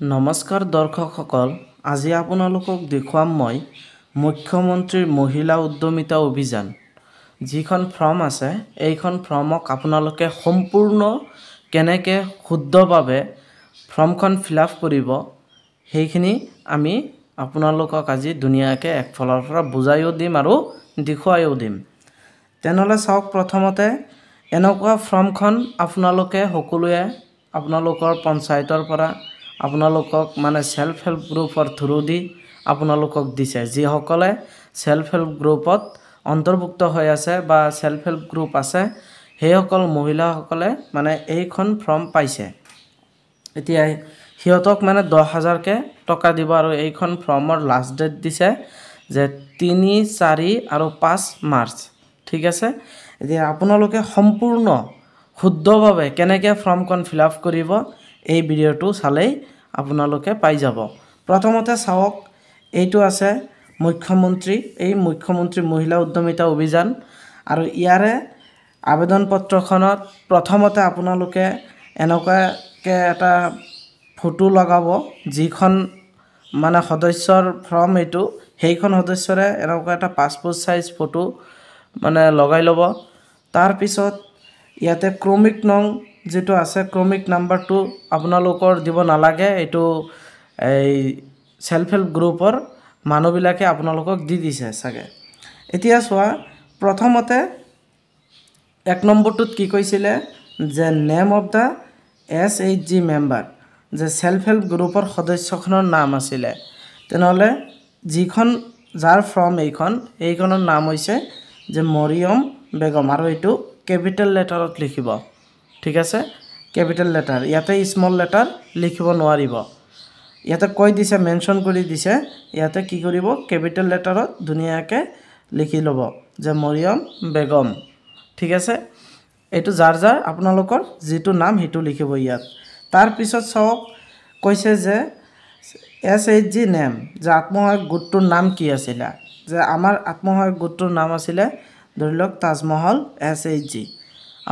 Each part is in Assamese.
নমস্কাৰ দৰ্শকসকল, আজি আপোনালোকক দেখুৱাম মই মুখ্যমন্ত্ৰীৰ মহিলা উদ্যমিতা অভিযান। যিখন ফৰ্ম আছে এইখন ফৰ্মক আপোনালোকে সম্পূৰ্ণ কেনেকৈ শুদ্ধভাৱে ফৰ্মখন ফিলআপ কৰিব সেইখিনি আমি আপোনালোকক আজি ধুনীয়াকৈ একফালৰ পৰা বুজাইও দিম আৰু দেখুৱাইও দিম। তেনেহ'লে চাওক, প্ৰথমতে এনেকুৱা ফৰ্মখন আপোনালোকে সকলোৱে আপোনালোকৰ পঞ্চায়তৰ পৰা আপোনালোকক সেল্ফ হেল্প গ্ৰুপৰ থ্ৰু দি আপোনালোকক দিছে। যিসকলে সেল্ফ হেল্প গ্ৰুপত অন্তৰ্ভুক্ত হৈ আছে বা সেল্ফ হেল্প গ্ৰুপ আছে সেইসকল মহিলাসকলে এইখন ফৰ্ম পাইছে। এতিয়া সিহঁতক 10,000কৈ টকা দিব আৰু এইখন ফৰ্মৰ লাষ্ট ডেট দিছে যে 3, 4 আৰু 5 মাৰ্চ। ঠিক আছে, এতিয়া আপোনালোকে সম্পূৰ্ণ শুদ্ধভাৱে কেনেকৈ ফৰ্মখন ফিলআপ কৰিব এই ভিডিঅ'টো চালেই আপোনালোকে পাই যাব। প্ৰথমতে চাওক, এইটো আছে মুখ্যমন্ত্ৰী, এই মুখ্যমন্ত্ৰী মহিলা উদ্যমিতা অভিযান আৰু ইয়াৰে আবেদন পত্ৰখনত প্ৰথমতে আপোনালোকে এনেকুৱাকৈ এটা ফটো লগাব, যিখন সদস্যৰ ফৰ্ম এইটো, সেইখন সদস্যৰে এনেকুৱা এটা পাছপোৰ্ট সাইজ ফটো লগাই ল'ব। তাৰপিছত ইয়াতে ক্ৰমিক নং যিটো আছে, ক্ৰমিক নাম্বাৰটো আপোনালোকৰ দিব নালাগে, এইটো এই সেল্ফ হেল্প গ্ৰুপৰ মানুহবিলাকে আপোনালোকক দি দিছে চাগে। এতিয়া চোৱা, প্ৰথমতে 1 নম্বৰটোত কি কৈছিলে যে name of the SHG member, যে সেল্ফ হেল্প গ্ৰুপৰ সদস্যখনৰ নাম আছিলে। তেনেহ'লে যাৰ ফৰ্ম এইখনৰ নাম হৈছে যে মৰিয়ম বেগম, আৰু এইটো কেপিটেল লেটাৰত লিখিব। ঠিক আছে, কেপিটেল লেটাৰ, ইয়াতে স্মল লেটাৰ লিখিব নোৱাৰিব। ইয়াতে কৈ দিছে, মেনশ্যন কৰি দিছে, ইয়াতে কি কৰিব, কেপিটেল লেটাৰত ধুনীয়াকৈ লিখি ল'ব যে মৰিয়ম বেগম। ঠিক আছে, এইটো যাৰ আপোনালোকৰ যিটো নাম সেইটো লিখিব ইয়াত। তাৰপিছত চাওক, কৈছে যে SHG নেম, যে আত্মসহায়ক গোটটোৰ নাম কি আছিলে, যে আমাৰ আত্মসহায়ক গোটটোৰ নাম আছিলে ধৰি লওক তাজমহল SHG।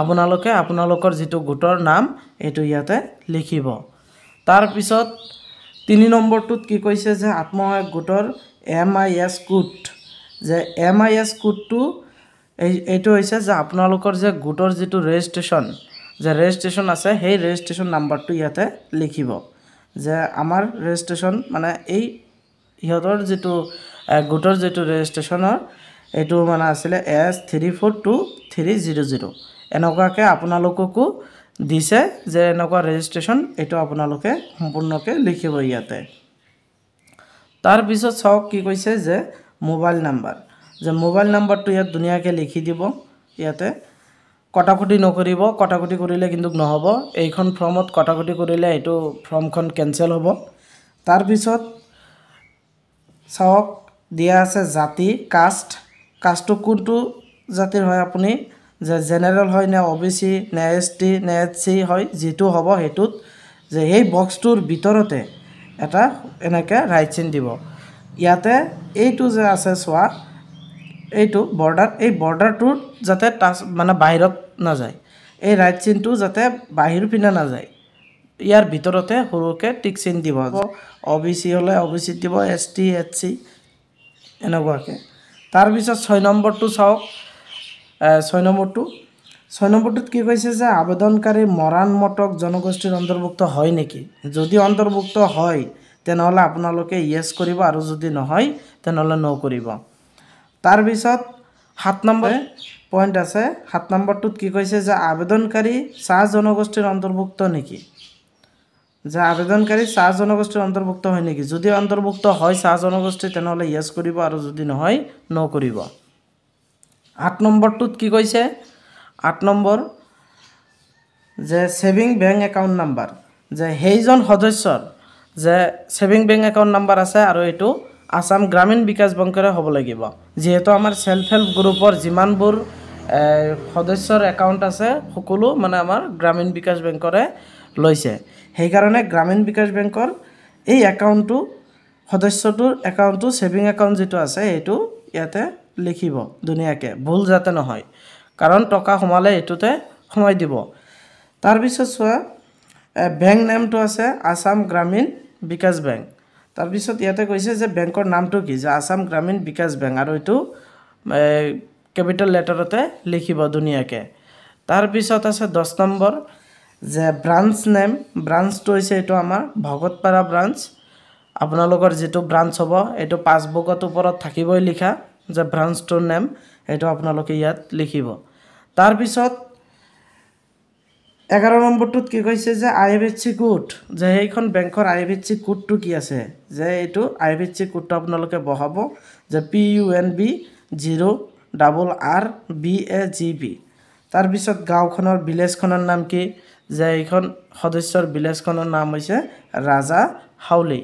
আপোনালোকে আপোনালোকৰ যিটো গোটৰ নাম এইটো ইয়াতে লিখিব। তাৰপিছত 3 নম্বৰটোত কি কৈছে যে আত্মসহায়ক গোটৰ MIS কোড, যে MIS কোডটো এইটো হৈছে যে আপোনালোকৰ যে গোটৰ যিটো ৰেজিষ্ট্ৰেশ্যন আছে সেই ৰেজিষ্ট্ৰেশ্যন নাম্বাৰটো ইয়াতে লিখিব, যে আমাৰ ৰেজিষ্ট্ৰেশ্যন এই সিহঁতৰ যিটো গোটৰ যিটো ৰেজিষ্ট্ৰেশ্যনৰ এইটো আছিলে S342300। এনেকুৱাকৈ আপোনালোককো দিছে যে এনেকুৱা ৰেজিষ্ট্ৰেশ্যন, এইটো আপোনালোকে সম্পূৰ্ণকৈ লিখিব ইয়াতে। তাৰপিছত চাওক কি কৈছে যে মোবাইল নাম্বাৰ, যে মোবাইল নাম্বাৰটো ইয়াত ধুনীয়াকৈ লিখি দিব। ইয়াতে কটাকটি নকৰিব, কটাকটি কৰিলে কিন্তু নহ'ব, এইখন ফৰ্মত কটাকটি কৰিলে এইটো ফৰ্মখন কেনচেল হ'ব। তাৰপিছত চাওক, দিয়া আছে জাতি, কাষ্টটো কোনটো জাতিৰ হয়, আপুনি যে জেনেৰেল হয় নে OBC নে ST নে SC হয়, যিটো হ'ব সেইটোত যে এই বক্সটোৰ ভিতৰতে এটা এনেকৈ ৰাইট চিন দিব। ইয়াতে এইটো যে আছে চোৱা, এইটো বৰ্ডাৰ, এই বৰ্ডাৰটোত যাতে বাহিৰত নাযায়, এই ৰাইট চিনটো যাতে বাহিৰ পিনে নাযায়, ইয়াৰ ভিতৰতে সৰুকৈ টিক চিন দিব। OBC হ'লে OBC দিব, ST SC এনেকুৱাকৈ। তাৰপিছত 6 নম্বৰটো চাওক, 6 নম্বৰটোত কি কৈছে যে আবেদনকাৰী মৰাণ মটক জনগোষ্ঠীৰ অন্তৰ্ভুক্ত হয় নেকি। যদি অন্তৰ্ভুক্ত হয় তেনেহ'লে আপোনালোকে য়েছ কৰিব, আৰু যদি নহয় তেনেহ'লে ন' কৰিব। তাৰপিছত 7 নম্বৰ পইণ্ট আছে, 7 নম্বৰটোত কি কৈছে যে আবেদনকাৰী চাহ জনগোষ্ঠীৰ অন্তৰ্ভুক্ত নেকি, যে আবেদনকাৰী চাহ জনগোষ্ঠীৰ অন্তৰ্ভুক্ত হয় নেকি। যদি অন্তৰ্ভুক্ত হয় চাহ জনগোষ্ঠী তেনেহ'লে য়েছ কৰিব, আৰু যদি নহয় ন' কৰিব। 8 নম্বৰটোত কি কৈছে, 8 নম্বৰ যে ছেভিং বেংক একাউণ্ট নাম্বাৰ, যে সেইজন সদস্যৰ যে ছেভিং বেংক একাউণ্ট নাম্বাৰ আছে আৰু এইটো আসাম গ্ৰামীণ বিকাশ বেংকৰে হ'ব লাগিব। যিহেতু আমাৰ সেল্ফ হেল্প গ্ৰুপৰ যিমানবোৰ সদস্যৰ একাউণ্ট আছে সকলো আমাৰ গ্ৰামীণ বিকাশ বেংকৰে লৈছে, সেইকাৰণে গ্ৰামীণ বিকাশ বেংকৰ এই একাউণ্টটো, সদস্যটোৰ একাউণ্টটো, ছেভিং একাউণ্ট যিটো আছে এইটো ইয়াতে লিখিব ধুনীয়াকৈ, ভুল যাতে নহয়, কাৰণ টকা সোমালে এইটোতে সোমাই দিব। তাৰপিছত চোৱা, বেংক নেমটো আছে আসাম গ্ৰামীণ বিকাশ বেংক তাৰপিছত ইয়াতে কৈছে যে বেংকৰ নামটো কি যে আসাম গ্ৰামীণ বিকাশ বেংক আৰু এইটো কেপিটেল লেটাৰতে লিখিব ধুনীয়াকৈ তাৰপিছত আছে 10 নম্বৰ যে ব্ৰাঞ্চ নেম ব্ৰাঞ্চটো হৈছে এইটো আমাৰ ভগতপাৰা ব্ৰাঞ্চ আপোনালোকৰ যেটো ব্ৰাঞ্চ হ'ব এইটো পাছবুকত ওপৰত থাকিবই লিখা যে ব্ৰাঞ্চটোৰ নেম এইটো আপোনালোকে ইয়াত লিখিব তাৰপিছত 11 নম্বৰটোত কি কৈছে যে IFSC কোড যে এইখন বেংকৰ IFSC কোডটো কি আছে যে এইটো IFSC কোডটো আপোনালোকে বহাব যে PUNB 0RRBAGB তাৰপিছত গাঁওখনৰ ভিলেজখনৰ নাম কি যে এইখন সদস্যৰ ভিলেজখনৰ নাম হৈছে ৰাজা হাউলি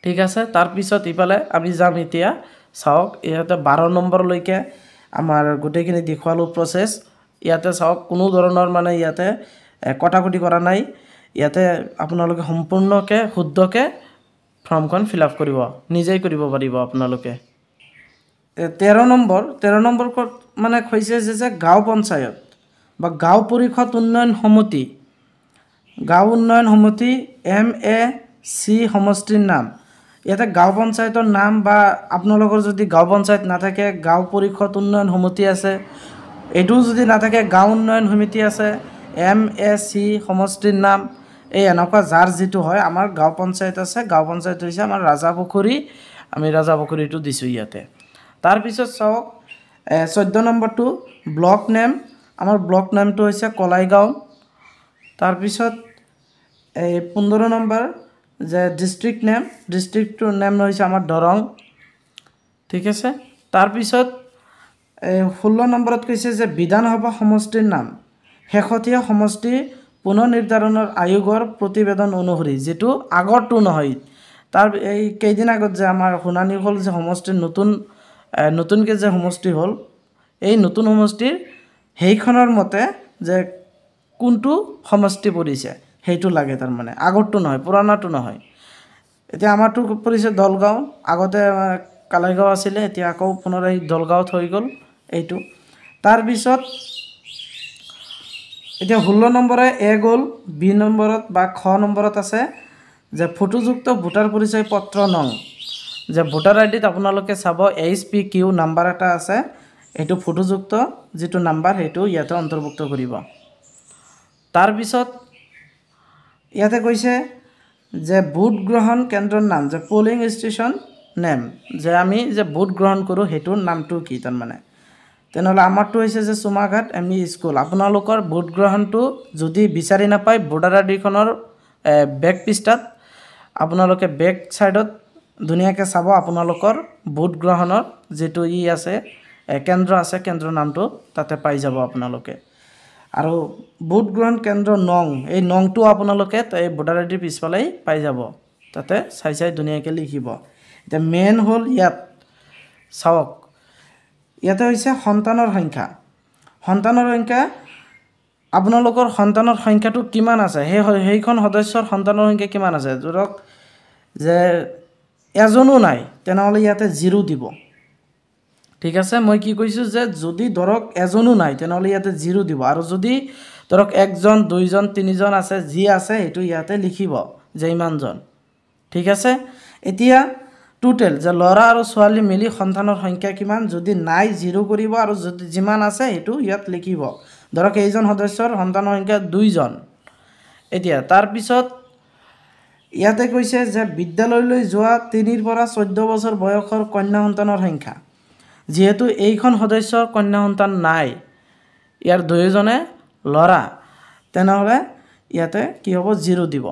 ঠিক আছে তাৰপিছত ইফালে আমি যাম এতিয়া চাওক ইয়াতে 12 নম্বৰলৈকে আমাৰ গোটেইখিনি দেখুৱালো প্ৰসেস ইয়াতে চাওক কোনো ধৰণৰ মানে ইয়াতে কটাকটি কৰা নাই ইয়াতে আপোনালোকে সম্পূৰ্ণকে শুদ্ধকে ফৰ্মখন ফিল আপ কৰিব নিজেই কৰিব পাৰিব আপোনালোকে 13 নম্বৰ মানে কৈছে যে গাঁও পঞ্চায়ত বা গাঁও পৰিষদ উন্নয়ন সমিতি MAC সমষ্টিৰ নাম ইয়াতে গাঁও পঞ্চায়তৰ নাম বা আপোনালোকৰ যদি গাঁও পঞ্চায়ত নাথাকে গাঁও পৰিষদ উন্নয়ন সমিতি আছে এটো যদি নাথাকে গাঁও উন্নয়ন সমিতি আছে MAC সমষ্টিৰ নাম এই এনেকুৱা যাৰ যেটো হয় আমাৰ গাঁও পঞ্চায়ত আছে গাঁও পঞ্চায়ত হৈছে আমাৰ ৰাজাপুখুৰী আমি ৰাজাপুখুৰীটো দিছো ইয়াতে তাৰ পিছত চাওক 14 নম্বৰটো ব্লক নেম আমাৰ ব্লক নামটো হৈছে কলাইগাঁও তাৰ পিছত 15 নম্বৰ যে ডিস্ট্ৰিক্ট নেম হৈছে আমাৰ দৰং ঠিক আছে তাৰ পিছত 16 নম্বৰত কৈছে যে বিধানসভা সমষ্টিৰ নাম শেহতীয়া সমষ্টি পুনৰ নিৰ্ধাৰণৰ আয়োগৰ প্ৰতিবেদন অনুসৰি যেটো আগৰটো নহয় তাৰ এই কেইদিন আগত যে আমাৰ শুনানি হল যে সমষ্টিৰ নতুনকে যে সমষ্টি হল এই নতুন সমষ্টিৰ হেইখনৰ মতে যে কোনটো সমষ্টি পৰিছে হেইটো লাগে তাৰ মানে আগৰটো নহয় পুৰাণাটো নহয় এতিয়া আমাৰটো পৰিছে দলগাঁও আগতে কালাইগাঁও আছিল এতিয়া আকৌ পুনৰ এই দলগাঁওত হৈ গল এইটো তাৰ পিছত এতিয়া 16 নম্বৰে এ গল বি নম্বৰত বা খ নম্বৰত আছে যে ফটোযুক্ত ভোটাৰ পৰিচয় পত্ৰ নং যে ভোটাৰ আইডিত আপোনালোকে চাব HPQ নাম্বাৰ এটা আছে এটো ফটোযুক্ত যেটো নাম্বাৰ হেটো ইয়াতে অন্তৰ্ভুক্ত কৰিব তাৰ পিছত ইয়াতে কৈছে যে ভোট গ্ৰহণ কেন্দ্ৰৰ নাম যে পোলিং ষ্টেচন নেম যে আমি যে ভোট গ্ৰহণ কৰো হেটোৰ নামটো কি তাৰ মানে তেনেহলে আমাৰটো হৈছে যে সুমাঘাট ME স্কুল আপোনালোকৰ ভোট গ্ৰহণটো যদি বিচাৰি নাপায় ভোটাৰ আইডিখনৰ বেক পৃষ্ঠাত আপোনালোকে বেক সাইডত ধুনীয়াকৈ চাব আপোনালোকৰ ভোট গ্ৰহণৰ যেটো আছে কেন্দ্ৰ আছে কেন্দ্ৰৰ নামটো তাতে পাই যাব আপোনালোকে আৰু ভোট গ্ৰহণ কেন্দ্ৰ নং এই নংটো আপোনালোকে এই ভোটাৰ আইডিৰ পিছফালে পাই যাব তাতে চাই ধুনীয়াকৈ লিখিব এটা মেন হল ইয়াত চাওক ইয়াতে হৈছে সন্তানৰ সংখ্যা আপোনালোকৰ সন্তানৰ সংখ্যাটো কিমান আছে হেইখন সদস্যৰ সন্তানৰ সংখ্যা কিমান আছে ধৰক যে এজনো নাই তেনেহলে ইয়াতে 0 দিব ঠিক আছে মই কি কৈছো যে যদি ধৰক এজনো নাই তেনেহলে ইয়াতে 0 দিব আৰু যদি ধৰক একজন দুইজন তিনিজন আছে যি আছে এটো ইয়াতে লিখিব যে ইমানজন ঠিক আছে এতিয়া টোটাল যে লৰা আৰু ছোৱালী মিলি সন্তানৰ সংখ্যা কিমান যদি নাই 0 কৰিব আৰু যদি যিমান আছে এটো ইয়াত লিখিব ধৰক এইজন সদস্যৰ সন্তানৰ সংখ্যা 2 জন এতিয়া তাৰ পিছত ইয়াতে কৈছে যে বিদ্যালয়লৈ যোৱা 3 পৰা 14 বছৰ বয়সৰ কন্যা সন্তানৰ সংখ্যা যেহেতু এইখন সদস্যৰ কন্যা সন্তান নাই ইয়াৰ দুইজনে লৰা তেনেহলে ইয়াতে কি হ'ব 0 দিব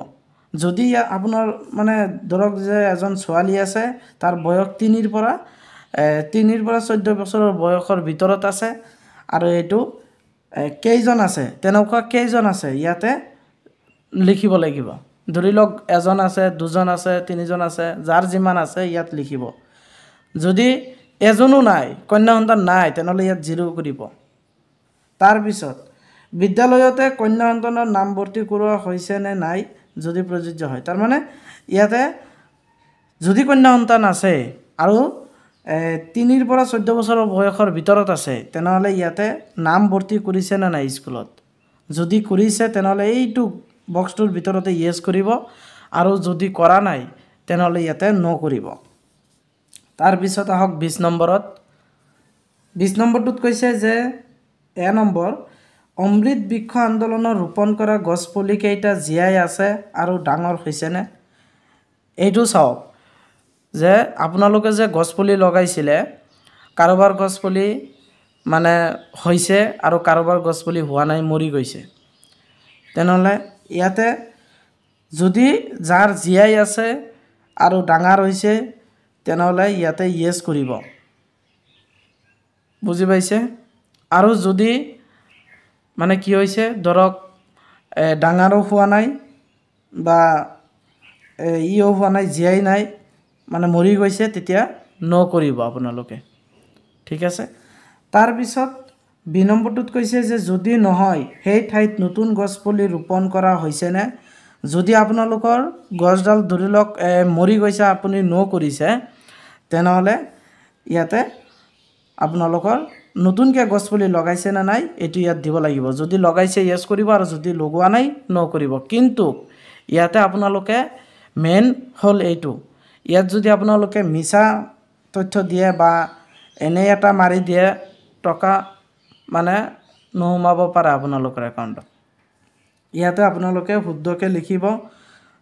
যদি আপোনাৰ মানে ধৰক যে এজন ছোৱালী আছে তাৰ বয়স 3 পৰা 14 বছৰৰ বয়সৰ ভিতৰত আছে আৰু এটো কেইজন আছে তেনেকুৱা কেইজন আছে ইয়াতে লিখিব লাগিব ধৰি লওক এজন আছে দুজন আছে তিনিজন আছে যাৰ যিমান আছে ইয়াত লিখিব যদি এজনো নাই কন্যা সন্তান নাই তেনেহলে ইয়াত 0 কৰিব তাৰ পিছত বিদ্যালয়তে কন্যা সন্তানৰ নাম ভৰ্তি কৰোৱা হৈছে নে নাই যদি প্ৰযোজ্য হয় তাৰ মানে ইয়াতে যদি কন্যা সন্তান আছে আৰু 3 পৰা 14 বছৰৰ বয়সৰ ভিতৰত আছে তেনেহলে ইয়াতে নাম ভৰ্তি কৰিছে না নাই স্কুলত যদি কৰিছে তেনেহলে এইটো বক্সটোৰ ভিতৰতে ইয়েস কৰিব আৰু যদি কৰা নাই তেনেহ'লে ইয়াতে নকৰিব। তাৰপিছত আহক 20 নম্বৰত। 20 নম্বৰটোত কৈছে যে এ নম্বৰ, অমৃত বৃক্ষ আন্দোলনৰ ৰোপণ কৰা গছপুলি কেইটা জীয়াই আছে আৰু ডাঙৰ হৈছেনে? এইটো চাওক যে আপোনালোকে যে গছপুলি লগাইছিলে, কাৰোবাৰ গছপুলি মানে হৈছে আৰু কাৰোবাৰ গছপুলি হোৱা নাই, মৰি গৈছে। তেনেহ'লে ইয়াতে যদি যাৰ জীয়াই আছে আৰু ডাঙৰ হৈছে তেনেহ'লে ইয়াতে য়েছ কৰিব। বুজি পাইছে? আৰু যদি মানে কি হৈছে ধৰক ডাঙৰো হোৱা নাই বা ইও হোৱা নাই, জীয়াই নাই, মানে মৰি গৈছে, তেতিয়া নকৰিব আপোনালোকে। ঠিক আছে। তাৰপিছত 2 নম্বৰটোত কৈছে যে যদি নহয় সেই ঠাইত নতুন গছপুলি ৰোপণ কৰা হৈছেনে? যদি আপোনালোকৰ গছডাল ধৰি লওক মৰি গৈছে, আপুনি নকৰিছে, তেনেহ'লে ইয়াতে আপোনালোকৰ নতুনকৈ গছপুলি লগাইছে নে নাই এইটো ইয়াত দিব লাগিব। যদি লগাইছে য়েছ কৰিব আৰু যদি লগোৱা নাই নকৰিব। কিন্তু ইয়াতে আপোনালোকে মেইন হ'ল এইটো, ইয়াত যদি আপোনালোকে মিছা তথ্য দিয়ে বা এনে এটা মাৰি দিয়ে, টকা মানে নোসোমাব পাৰে আপোনালোকৰ একাউণ্টত। ইয়াতে আপোনালোকে শুদ্ধকৈ লিখিব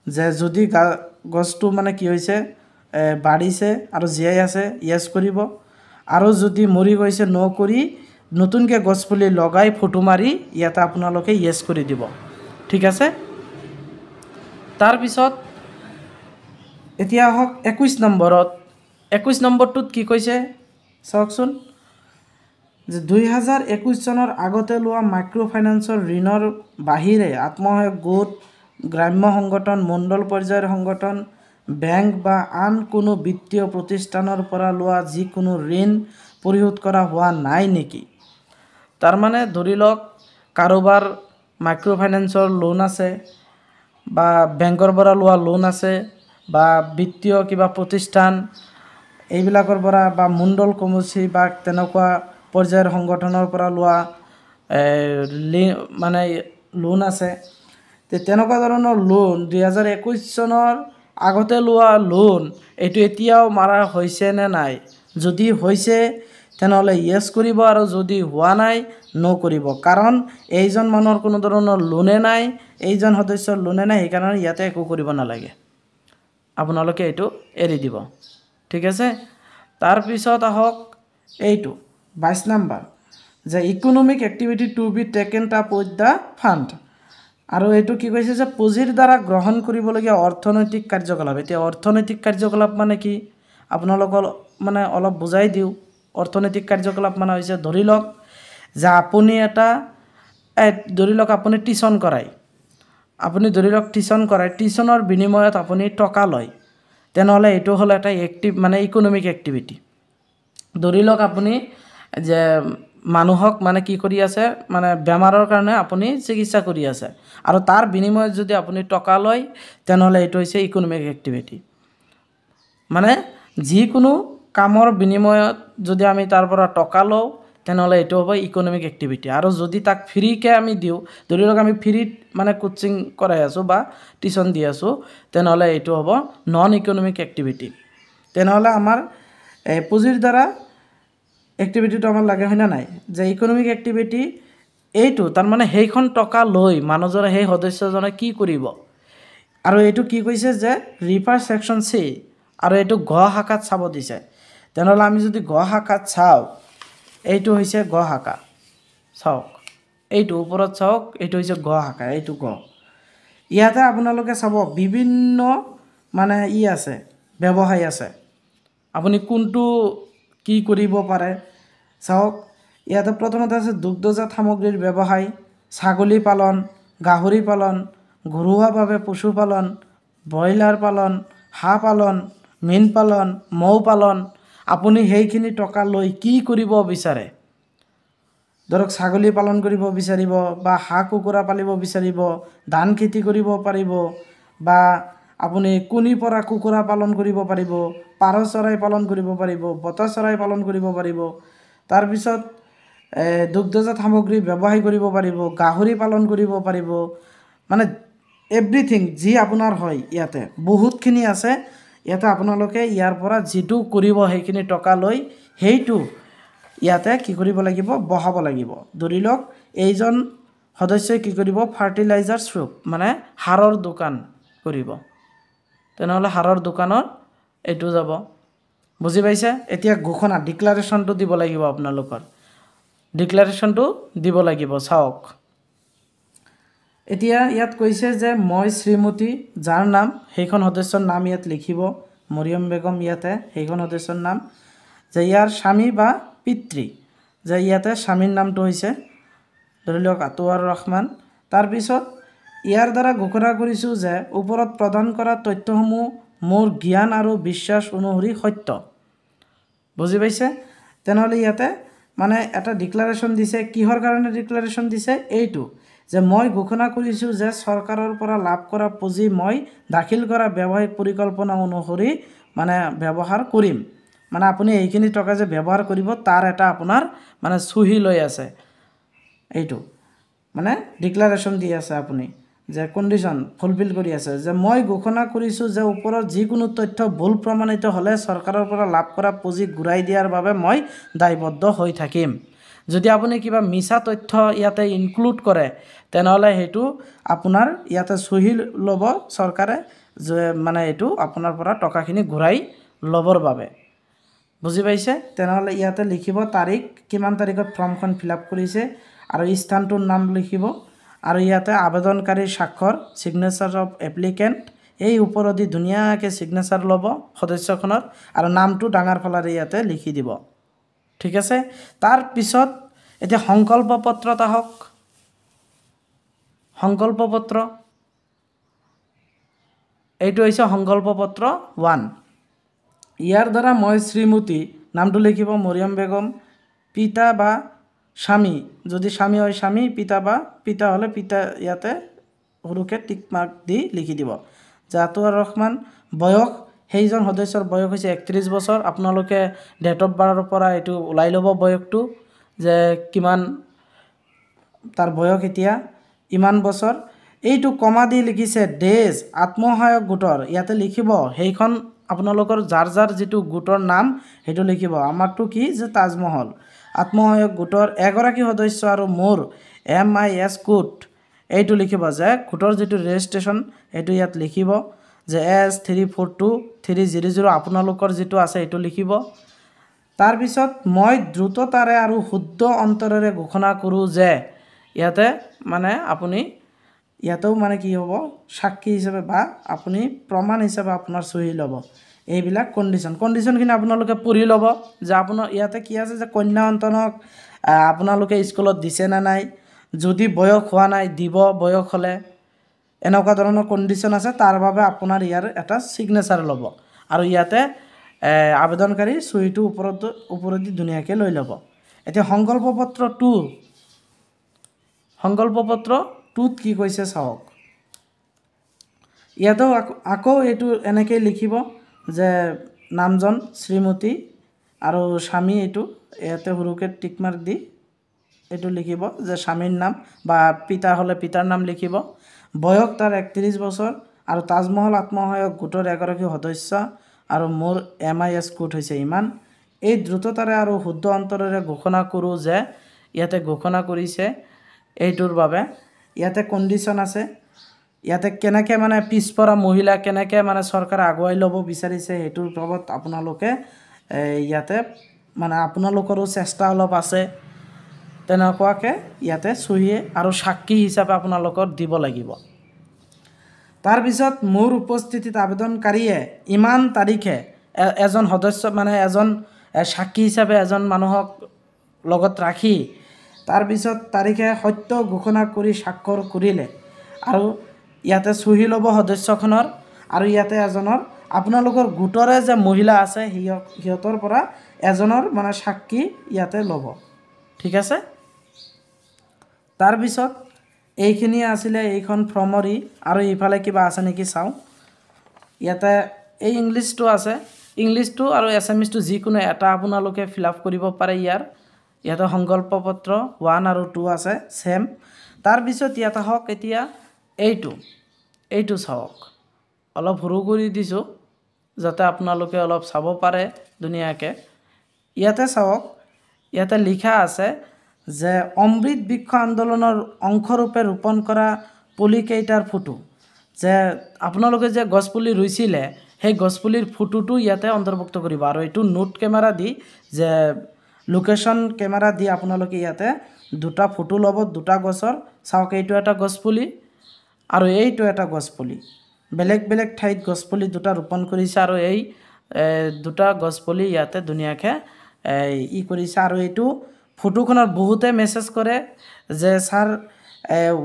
যে যদি গছটো মানে কি হৈছে বাঢ়িছে আৰু জীয়াই আছে, য়েছ কৰিব, আৰু যদি মৰি গৈছে নকৰি নতুনকৈ গছপুলি লগাই ফটো মাৰি ইয়াতে আপোনালোকে য়েছ কৰি দিব। ঠিক আছে। তাৰপিছত এতিয়া আহক 21 নম্বৰত। 21 নম্বৰটোত কি কৈছে চাওকচোন, যে 2021 চনৰ আগতে লোৱা মাইক্ৰ' ফাইনেন্সৰ ঋণৰ বাহিৰে আত্মসহায়ক গোট, গ্ৰাম্য সংগঠন, মণ্ডল পৰ্যায়ৰ সংগঠন, বেংক বা আন কোনো বিত্তীয় প্ৰতিষ্ঠানৰ পৰা লোৱা যিকোনো ঋণ পৰিশোধ কৰা হোৱা নাই নেকি? তাৰমানে ধৰি লওক কাৰোবাৰ মাইক্ৰ' ফাইনেন্সৰ লোন আছে বা বেংকৰ পৰা লোৱা লোন আছে বা বিত্তীয় কিবা প্ৰতিষ্ঠান এইবিলাকৰ পৰা বা মণ্ডল কমিটি বা তেনেকুৱা পৰ্যায়ৰ সংগঠনৰ পৰা লোৱা মানে লোন আছে। তেনেকুৱা ধৰণৰ লোন 2021 চনৰ আগতে লোৱা লোন এইটো এতিয়াও মাৰা হৈছে নে নাই? যদি হৈছে তেনেহ'লে য়েছ কৰিব আৰু যদি হোৱা নাই নকৰিব। কাৰণ এইজন মানুহৰ কোনো ধৰণৰ লোনে নাই, এইজন সদস্যৰ লোনে নাই, সেইকাৰণে ইয়াতে একো কৰিব নালাগে, আপোনালোকে এইটো এৰি দিব। ঠিক আছে। তাৰপিছত আহক এইটো 22 নম্বৰ, যে economic activity to be taken up with the fund. আৰু এইটো কি কৈছে যে পুঁজিৰ দ্বাৰা গ্ৰহণ কৰিবলগীয়া অৰ্থনৈতিক কাৰ্যকলাপ। এতিয়া অৰ্থনৈতিক কাৰ্যকলাপ মানে কি আপোনালোকক মানে অলপ বুজাই দিওঁ। অৰ্থনৈতিক কাৰ্যকলাপ মানে হৈছে ধৰি লওক যে আপুনি ধৰি লওক আপুনি টিউশ্যন কৰাই, টিউশ্যনৰ বিনিময়ত আপুনি টকা লয়, তেনেহ'লে এইটো হ'ল এটা মানে ইকনমিক এক্টিভিটি। ধৰি লওক আপুনি যে মানুহক মানে কি কৰি আছে, মানে বেমাৰৰ কাৰণে আপুনি চিকিৎসা কৰি আছে আৰু তাৰ বিনিময়ত যদি আপুনি টকা লয় তেনেহ'লে এইটো হৈছে ইকনমিক এক্টিভিটি। মানে যিকোনো কামৰ বিনিময়ত যদি আমি তাৰ পৰা টকা লওঁ তেনেহ'লে এইটো হ'ব ইকনমিক এক্টিভিটি। আৰু যদি তাক ফ্ৰীকৈ আমি দিওঁ, ধৰি লওক আমি ফ্ৰীত মানে কোচিং কৰাই আছোঁ বা টিউশ্যন দি আছোঁ, তেনেহ'লে এইটো হ'ব নন ইকনমিক এক্টিভিটি। তেনেহ'লে আমাৰ পুঁজিৰ দ্বাৰা এক্টিভিটিটো আমাৰ লাগে হয় না নাই? যে ইকনমিক এক্টিভিটি এইটো তাৰমানে সেইখন টকা লৈ মানুহজনে সেই সদস্যজনে কি কৰিব। আৰু এইটো কি কৈছে যে ৰিফাৰ ছেকশ্যন চি, আৰু এইটো গ শাখাত চাব দিছে। তেনেহ'লে আমি যদি গ শাখাত চাওঁ, এইটো হৈছে গ শাখা, চাওক এইটো ওপৰত চাওক, এইটো হৈছে গ শাখা, এইটো গ। ইয়াতে আপোনালোকে চাব বিভিন্ন মানে আছে ব্যৱসায় আছে, আপুনি কোনটো কি কৰিব পাৰে চাওক। ইয়াতে প্ৰথমতে আছে দুগ্ধজাত সামগ্ৰীৰ ব্যৱসায়, ছাগলী পালন, গাহৰি পালন, ঘৰুৱাভাৱে পশুপালন, ব্ৰইলাৰ পালন, হাঁহ পালন, মীন পালন, মৌ পালন। আপুনি সেইখিনি টকা লৈ কি কৰিব বিচাৰে? ধৰক ছাগলী পালন কৰিব বিচাৰিব বা হাঁহ কুকুৰা পালিব বিচাৰিব, ধান খেতি কৰিব পাৰিব, বা আপুনি কণীৰ পৰা কুকুৰা পালন কৰিব পাৰিব, পাৰ চৰাই পালন কৰিব পাৰিব, বতা চৰাই পালন কৰিব পাৰিব। তাৰপিছত দুগ্ধজাত সামগ্ৰী ব্যৱসায় কৰিব পাৰিব, গাহৰি পালন কৰিব পাৰিব। মানে এভৰিথিং যি আপোনাৰ হয় ইয়াতে বহুতখিনি আছে। ইয়াতে আপোনালোকে ইয়াৰ পৰা যিটো কৰিব সেইখিনি টকা লৈ সেইটো ইয়াতে কি কৰিব লাগিব, বহাব লাগিব। ধৰি লওক এইজন সদস্যই কি কৰিব, ফাৰ্টিলাইজাৰ শ্বপ মানে সাৰৰ দোকান কৰিব, তেনেহ'লে সাৰৰ দোকানত এইটো যাব। বুজি পাইছে? এতিয়া ঘোষণা ডিক্লাৰেশ্যনটো দিব লাগিব, আপোনালোকৰ ডিক্লাৰেশ্যনটো দিব লাগিব। চাওক এতিয়া ইয়াত কৈছে যে মই শ্ৰীমতী যাৰ নাম, সেইখন সদস্যৰ নাম ইয়াত লিখিব, মৰিয়ম বেগম ইয়াতে সেইখন সদস্যৰ নাম, যে ইয়াৰ স্বামী বা পিতৃ, যে ইয়াতে স্বামীৰ নামটো হৈছে ধৰি লওক আতৱাৰ ৰহমান। তাৰপিছত ইয়াৰ দ্বাৰা ঘোষণা কৰিছোঁ যে ওপৰত প্ৰদান কৰা তথ্যসমূহ মোৰ জ্ঞান আৰু বিশ্বাস অনুসৰি সত্য। বুজি পাইছে? তেনেহ'লে ইয়াতে মানে এটা ডিক্লাৰেশ্যন দিছে। কিহৰ কাৰণে ডিক্লাৰেশ্যন দিছে? এইটো যে মই ঘোষণা কৰিছোঁ যে চৰকাৰৰ পৰা লাভ কৰা পুঁজি মই দাখিল কৰা ব্যৱসায়িক পৰিকল্পনা অনুসৰি মানে ব্যৱহাৰ কৰিম। মানে আপুনি এইখিনি টকা যে ব্যৱহাৰ কৰিব তাৰ এটা আপোনাৰ মানে চহী লৈ আছে, এইটো মানে ডিক্লাৰেশ্যন দি আছে আপুনি, যে কণ্ডিশ্যন ফুলফিল কৰি আছে, যে মই ঘোষণা কৰিছোঁ যে ওপৰত যিকোনো তথ্য ভুল প্ৰমাণিত হ'লে চৰকাৰৰ পৰা লাভ কৰা পুঁজি ঘূৰাই দিয়াৰ বাবে মই দায়বদ্ধ হৈ থাকিম। যদি আপুনি কিবা মিছা তথ্য ইয়াতে ইনক্লুড কৰে তেনেহ'লে সেইটো আপোনাৰ ইয়াতে চহী ল'ব চৰকাৰে, যে মানে এইটো আপোনাৰ পৰা টকাখিনি ঘূৰাই ল'বৰ বাবে। বুজি পাইছে? তেনেহ'লে ইয়াতে লিখিব তাৰিখ, কিমান তাৰিখত ফৰ্মখন ফিল আপ কৰিছে আৰু স্থানটোৰ নাম লিখিব, আৰু ইয়াতে আবেদনকাৰীৰ স্বাক্ষৰ, ছিগনেচাৰ অফ এপ্লিকেণ্ট, এই ওপৰেদি ধুনীয়াকৈ ছিগনেচাৰ ল'ব সদস্যখনৰ, আৰু নামটো ডাঙৰ ফালেৰে ইয়াতে লিখি দিব। ঠিক আছে? তাৰপিছত এতিয়া সংকল্প পত্ৰত আহক। সংকল্প পত্ৰ এইটো হৈছে সংকল্প পত্ৰ 1। ইয়াৰ দ্বাৰা মই শ্ৰীমতী নামটো লিখিব মৰিয়ম বেগম, পিতা বা স্বামী, যদি স্বামী হয় স্বামী, পিতা বা পিতা হ'লে পিতা ইয়াতে সৰুকৈ টিক মাৰ্ক দি লিখি দিব। যে আতৱাৰ ৰহমান, বয়স সেইজন সদস্যৰ বয়স হৈছে 31 বছৰ। আপোনালোকে ডেট অফ বাৰৰ পৰা এইটো ওলাই ল'ব বয়সটো, যে কিমান তাৰ বয়স এতিয়া ইমান বছৰ। এইটো কমা দি লিখিছে ডেজ আত্মসহায়ক গোটৰ, ইয়াতে লিখিব সেইখন আপোনালোকৰ যাৰ যাৰ যিটো গোটৰ নাম সেইটো লিখিব। আমাৰটো কি, যে তাজমহল আত্মসহায়ক গোটৰ এগৰাকী সদস্য আৰু মোৰ MIS কোড এইটো লিখিব, যে গোটৰ যিটো ৰেজিষ্ট্ৰেশ্যন এইটো ইয়াত লিখিব, যে S342300 আপোনালোকৰ যিটো আছে সেইটো লিখিব। তাৰপিছত মই দ্ৰুততাৰে আৰু শুদ্ধ অন্তৰেৰে ঘোষণা কৰোঁ যে, ইয়াতে মানে আপুনি ইয়াতেও মানে কি হ'ব, সাক্ষী হিচাপে বা আপুনি প্ৰমাণ হিচাপে আপোনাৰ চহী ল'ব। এইবিলাক কণ্ডিশ্যনখিনি আপোনালোকে পঢ়ি ল'ব, যে আপোনাৰ ইয়াতে কি আছে, যে কন্যা সন্তানক আপোনালোকে স্কুলত দিছে নে নাই, যদি বয়স হোৱা নাই দিব, বয়স হ'লে এনেকুৱা ধৰণৰ কণ্ডিশ্যন আছে। তাৰ বাবে আপোনাৰ ইয়াৰ এটা ছিগনেচাৰ ল'ব, আৰু ইয়াতে আবেদনকাৰী চহীটো ওপৰেদি ধুনীয়াকৈ লৈ ল'ব। এতিয়া সংকল্প পত্ৰ 2, সংকল্প পত্ৰ 2ত কি কৈছে চাওক। ইয়াতেও আকৌ এইটো এনেকৈ লিখিব, যে নামজন শ্ৰীমতী আৰু স্বামী, এইটো ইয়াতে সৰুকৈ টিক মাৰ্ক দি এইটো লিখিব, যে স্বামীৰ নাম, বা পিতা হ'লে পিতাৰ নাম লিখিব। বয়স তাৰ 31 বছৰ, আৰু তাজমহল আত্মসহায়ক গোটৰ এগৰাকী সদস্য, আৰু মোৰ MIS কোড হৈছে ইমান। এই দ্ৰুততাৰে আৰু শুদ্ধ অন্তৰেৰে ঘোষণা কৰোঁ যে, ইয়াতে ঘোষণা কৰিছে এইটোৰ বাবে ইয়াতে কণ্ডিশ্যন আছে। ইয়াতে কেনেকৈ মানে পিছপৰা মহিলা কেনেকৈ মানে চৰকাৰে আগুৱাই ল'ব বিচাৰিছে সেইটোৰ ওপৰত আপোনালোকে ইয়াতে মানে আপোনালোকৰো চেষ্টা অলপ আছে, তেনেকুৱাকৈ ইয়াতে চহী আৰু সাক্ষী হিচাপে আপোনালোকৰ দিব লাগিব। তাৰপিছত মোৰ উপস্থিতিত আবেদনকাৰীয়ে ইমান তাৰিখে এজন সদস্য মানে এজন সাক্ষী হিচাপে এজন মানুহক লগত ৰাখি তাৰপিছত তাৰিখে সত্য ঘোষণা কৰি স্বাক্ষৰ কৰিলে, আৰু ইয়াতে চহী ল'ব সদস্যখনৰ, আৰু ইয়াতে এজনৰ আপোনালোকৰ গোটৰে যে মহিলা আছে সিহঁতৰ পৰা এজনৰ মানে সাক্ষী ইয়াতে ল'ব। ঠিক আছে? তাৰপিছত এইখিনি আছিলে এইখন ফৰ্মৰি, আৰু এইফালে কিবা আছে নেকি চাওঁ। ইয়াতে এই ইংলিছটো আছে, ইংলিছটো আৰু এছামিছটো যিকোনো এটা আপোনালোকে ফিল আপ কৰিব পাৰে। ইয়াতে সংকল্প পত্ৰ 1 আৰু 2 আছে ছেম। তাৰপিছত ইয়াত আহক এতিয়া এইটো চাওক, অলপ সৰু কৰি দিছোঁ যাতে আপোনালোকে অলপ চাব পাৰে ধুনীয়াকৈ। ইয়াতে চাওক, ইয়াতে লিখা আছে যে অমৃত বৃক্ষ আন্দোলনৰ অংশৰূপে ৰোপণ কৰা পুলিকেইটাৰ ফটো, যে আপোনালোকে যে গছপুলি ৰুইছিলে সেই গছপুলিৰ ফটোটো ইয়াতে অন্তৰ্ভুক্ত কৰিব। আৰু এইটো নোট কেমেৰা দি, যে লোকেশ্যন কেমেৰা দি আপোনালোকে ইয়াতে দুটা ফটো ল'ব, দুটা গছৰ। চাওক, এইটো এটা গছপুলি আৰু এইটো এটা গছপুলি, বেলেগ বেলেগ ঠাইত গছপুলি দুটা ৰোপণ কৰিছে। আৰু এই দুটা গছপুলি ইয়াতে ধুনীয়াকৈ কৰিছে। আৰু এইটো ফটোখনত বহুতে মেছেজ কৰে যে ছাৰ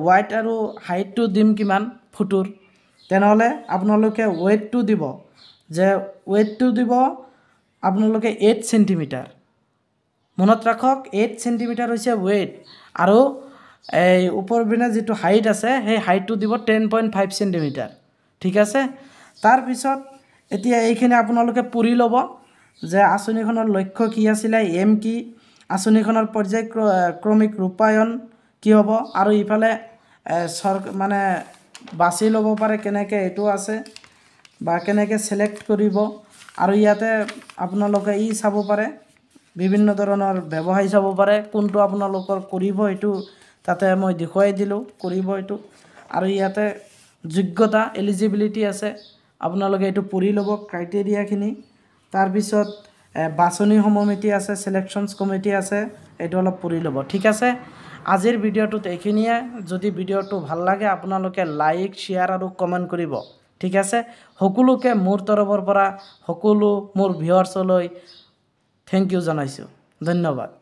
ৱাইট আৰু হাইটটো দিম কিমান ফটোৰ, তেনেহ'লে আপোনালোকে ৱেইটটো দিব, যে ৱেইটটো দিব আপোনালোকে 8 চেণ্টিমিটাৰ। মনত ৰাখক, 8 চেণ্টিমিটাৰ হৈছে ৱেইট। আৰু এই ওপৰ পিনে যিটো হাইট আছে সেই হাইটটো দিব 10.5 চেণ্টিমিটাৰ। ঠিক আছে। তাৰপিছত এতিয়া এইখিনি আপোনালোকে পঢ়ি ল'ব যে আঁচনিখনৰ লক্ষ্য কি আছিলে, এম কি, আঁচনিখনৰ পৰ্যায়ক্ৰমিক ৰূপায়ণ কি হ'ব, আৰু ইফালে মানে বাছি ল'ব পাৰে কেনেকৈ, এইটো আছে, বা কেনেকৈ ছিলেক্ট কৰিব। আৰু ইয়াতে আপোনালোকে চাব পাৰে, বিভিন্ন ধৰণৰ ব্যৱসায় চাব পাৰে, কোনটো আপোনালোকৰ কৰিব সেইটো তাতে মই দেখুৱাই দিলোঁ, কৰিব এইটো। আৰু ইয়াতে যোগ্যতা, এলিজিবিলিটি আছে, আপোনালোকে এইটো পঢ়ি ল'ব ক্ৰাইটেৰিয়াখিনি। তাৰপিছত বাছনি সমিতি আছে, চিলেকশ্যনছ কমিটি আছে, এইটো অলপ পঢ়ি ল'ব। ঠিক আছে, আজিৰ ভিডিঅ'টোত এইখিনিয়ে। যদি ভিডিঅ'টো ভাল লাগে আপোনালোকে লাইক, শ্বেয়াৰ আৰু কমেণ্ট কৰিব। ঠিক আছে, সকলোকে মোৰ তৰফৰ পৰা সকলো মোৰ ভিউৱাৰ্ছলৈ থেংক ইউ জনাইছোঁ। ধন্যবাদ।